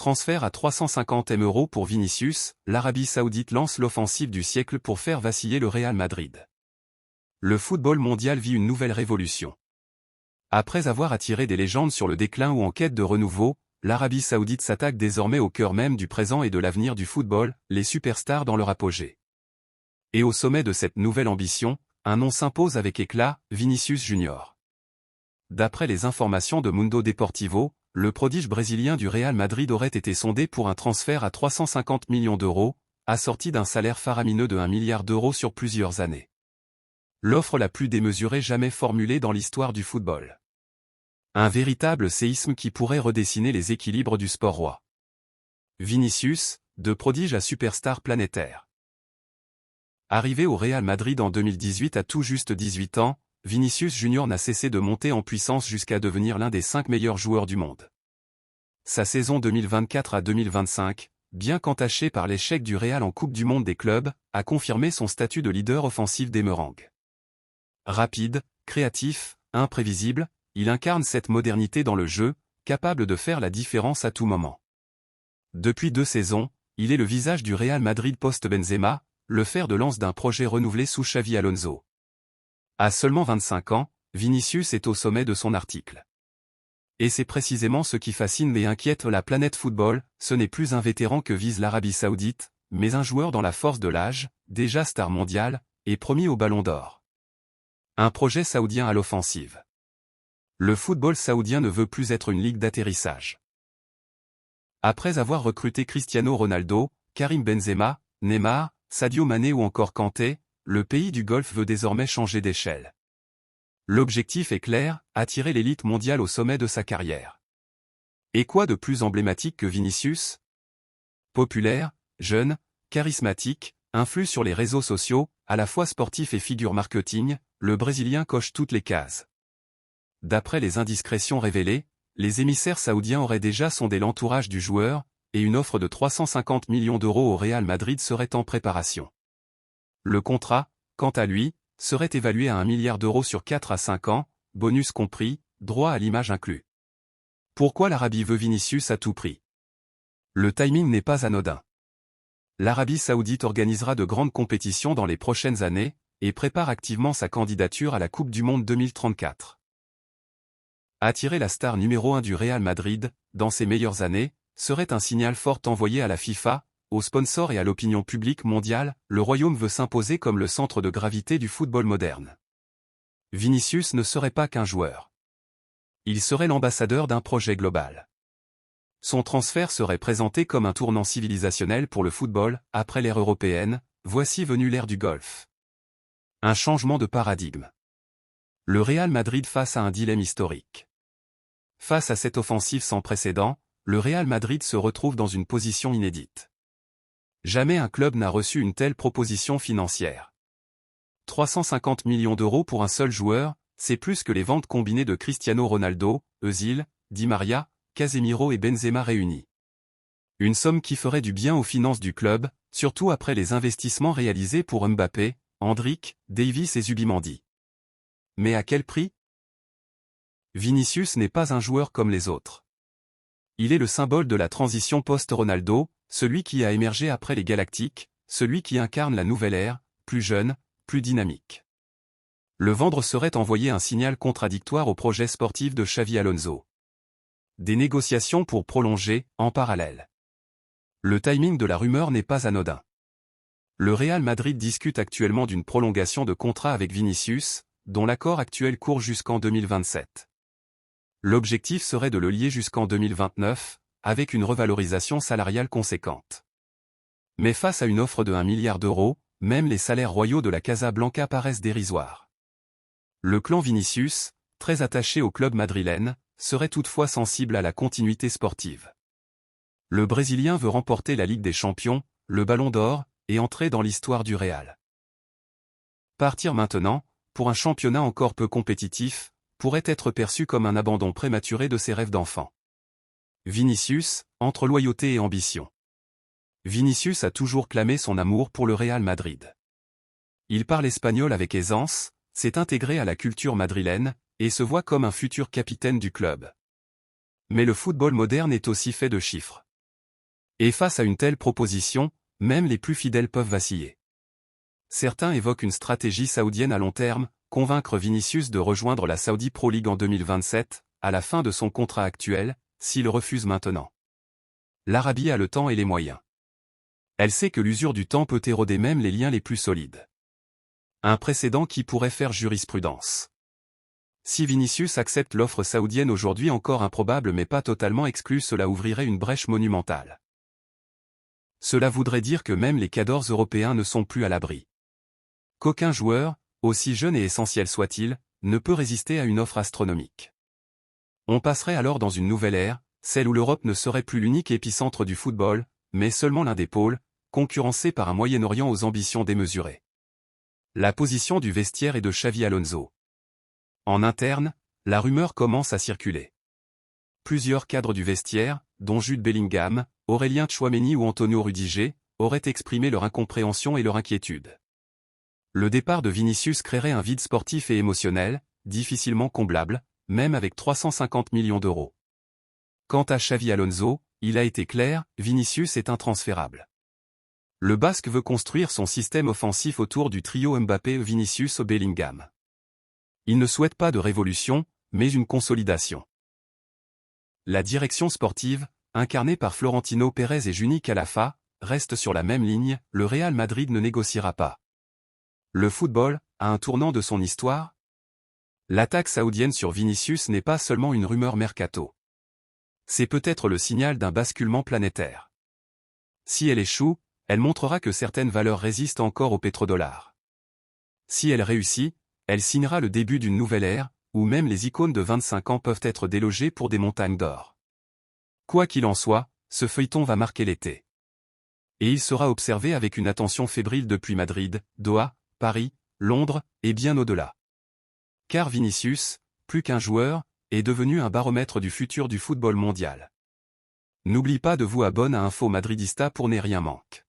Transfert à 350 M € pour Vinicius, l'Arabie Saoudite lance l'offensive du siècle pour faire vaciller le Real Madrid. Le football mondial vit une nouvelle révolution. Après avoir attiré des légendes sur le déclin ou en quête de renouveau, l'Arabie Saoudite s'attaque désormais au cœur même du présent et de l'avenir du football, les superstars dans leur apogée. Et au sommet de cette nouvelle ambition, un nom s'impose avec éclat, Vinicius Junior. D'après les informations de Mundo Deportivo, le prodige brésilien du Real Madrid aurait été sondé pour un transfert à 350 millions €, assorti d'un salaire faramineux de 1 milliard d'euros sur plusieurs années. L'offre la plus démesurée jamais formulée dans l'histoire du football. Un véritable séisme qui pourrait redessiner les équilibres du sport roi. Vinicius, de prodige à superstar planétaire. Arrivé au Real Madrid en 2018 à tout juste 18 ans, Vinicius Junior n'a cessé de monter en puissance jusqu'à devenir l'un des 5 meilleurs joueurs du monde. Sa saison 2024 à 2025, bien qu'entachée par l'échec du Real en Coupe du Monde des clubs, a confirmé son statut de leader offensif des Merengues. Rapide, créatif, imprévisible, il incarne cette modernité dans le jeu, capable de faire la différence à tout moment. Depuis 2 saisons, il est le visage du Real Madrid post-Benzema, le fer de lance d'un projet renouvelé sous Xavi Alonso. À seulement 25 ans, Vinicius est au sommet de son article. Et c'est précisément ce qui fascine et inquiète la planète football, ce n'est plus un vétéran que vise l'Arabie Saoudite, mais un joueur dans la force de l'âge, déjà star mondiale, et promis au Ballon d'Or. Un projet saoudien à l'offensive. Le football saoudien ne veut plus être une ligue d'atterrissage. Après avoir recruté Cristiano Ronaldo, Karim Benzema, Neymar, Sadio Mané ou encore Kanté, le pays du Golfe veut désormais changer d'échelle. L'objectif est clair, attirer l'élite mondiale au sommet de sa carrière. Et quoi de plus emblématique que Vinicius? Populaire, jeune, charismatique, influe sur les réseaux sociaux, à la fois sportif et figure marketing, le Brésilien coche toutes les cases. D'après les indiscrétions révélées, les émissaires saoudiens auraient déjà sondé l'entourage du joueur, et une offre de 350 millions € au Real Madrid serait en préparation. Le contrat, quant à lui, serait évalué à 1 milliard d'euros sur 4 à 5 ans, bonus compris, droit à l'image inclus. Pourquoi l'Arabie veut Vinicius à tout prix? Le timing n'est pas anodin. L'Arabie Saoudite organisera de grandes compétitions dans les prochaines années, et prépare activement sa candidature à la Coupe du Monde 2034. Attirer la star numéro 1 du Real Madrid, dans ses meilleures années, serait un signal fort envoyé à la FIFA, aux sponsors et à l'opinion publique mondiale. Le royaume veut s'imposer comme le centre de gravité du football moderne. Vinicius ne serait pas qu'un joueur. Il serait l'ambassadeur d'un projet global. Son transfert serait présenté comme un tournant civilisationnel pour le football, après l'ère européenne, voici venue l'ère du golf. Un changement de paradigme. Le Real Madrid face à un dilemme historique. Face à cette offensive sans précédent, le Real Madrid se retrouve dans une position inédite. Jamais un club n'a reçu une telle proposition financière. 350 millions € pour un seul joueur, c'est plus que les ventes combinées de Cristiano Ronaldo, Özil, Di Maria, Casemiro et Benzema réunis. Une somme qui ferait du bien aux finances du club, surtout après les investissements réalisés pour Mbappé, Endrick, Davies et Zubimendi. Mais à quel prix? Vinicius n'est pas un joueur comme les autres. Il est le symbole de la transition post-Ronaldo, celui qui a émergé après les Galactiques, celui qui incarne la nouvelle ère, plus jeune, plus dynamique. Le vendre serait envoyer un signal contradictoire au projet sportif de Xavi Alonso. Des négociations pour prolonger, en parallèle. Le timing de la rumeur n'est pas anodin. Le Real Madrid discute actuellement d'une prolongation de contrat avec Vinicius, dont l'accord actuel court jusqu'en 2027. L'objectif serait de le lier jusqu'en 2029, avec une revalorisation salariale conséquente. Mais face à une offre de 1 milliard d'euros, même les salaires royaux de la Casa Blanca paraissent dérisoires. Le clan Vinicius, très attaché au club madrilène, serait toutefois sensible à la continuité sportive. Le Brésilien veut remporter la Ligue des Champions, le Ballon d'Or, et entrer dans l'histoire du Real. Partir maintenant, pour un championnat encore peu compétitif, pourrait être perçu comme un abandon prématuré de ses rêves d'enfant. Vinicius, entre loyauté et ambition. Vinicius a toujours clamé son amour pour le Real Madrid. Il parle espagnol avec aisance, s'est intégré à la culture madrilène, et se voit comme un futur capitaine du club. Mais le football moderne est aussi fait de chiffres. Et face à une telle proposition, même les plus fidèles peuvent vaciller. Certains évoquent une stratégie saoudienne à long terme, convaincre Vinicius de rejoindre la Saudi Pro League en 2027, à la fin de son contrat actuel, s'il refuse maintenant. L'Arabie a le temps et les moyens. Elle sait que l'usure du temps peut éroder même les liens les plus solides. Un précédent qui pourrait faire jurisprudence. Si Vinicius accepte l'offre saoudienne aujourd'hui encore improbable mais pas totalement exclue, cela ouvrirait une brèche monumentale. Cela voudrait dire que même les cadors européens ne sont plus à l'abri. Qu'aucun joueur, aussi jeune et essentiel soit-il, ne peut résister à une offre astronomique. On passerait alors dans une nouvelle ère, celle où l'Europe ne serait plus l'unique épicentre du football, mais seulement l'un des pôles, concurrencé par un Moyen-Orient aux ambitions démesurées. La position du vestiaire est de Xavi Alonso. En interne, la rumeur commence à circuler. Plusieurs cadres du vestiaire, dont Jude Bellingham, Aurélien Tchouaméni ou Antonio Rudiger, auraient exprimé leur incompréhension et leur inquiétude. Le départ de Vinicius créerait un vide sportif et émotionnel, difficilement comblable, même avec 350 millions d'euros. Quant à Xavi Alonso, il a été clair, Vinicius est intransférable. Le Basque veut construire son système offensif autour du trio Mbappé-Vinicius-Bellingham. Il ne souhaite pas de révolution, mais une consolidation. La direction sportive, incarnée par Florentino Pérez et Juni Calafa, reste sur la même ligne, le Real Madrid ne négociera pas. Le football a un tournant de son histoire. L'attaque saoudienne sur Vinicius n'est pas seulement une rumeur mercato. C'est peut-être le signal d'un basculement planétaire. Si elle échoue, elle montrera que certaines valeurs résistent encore au pétrodollar. Si elle réussit, elle signera le début d'une nouvelle ère, où même les icônes de 25 ans peuvent être délogées pour des montagnes d'or. Quoi qu'il en soit, ce feuilleton va marquer l'été. Et il sera observé avec une attention fébrile depuis Madrid, Doha, Paris, Londres, et bien au-delà. Car Vinicius, plus qu'un joueur, est devenu un baromètre du futur du football mondial. N'oublie pas de vous abonner à Info Madridista pour ne rien manquer.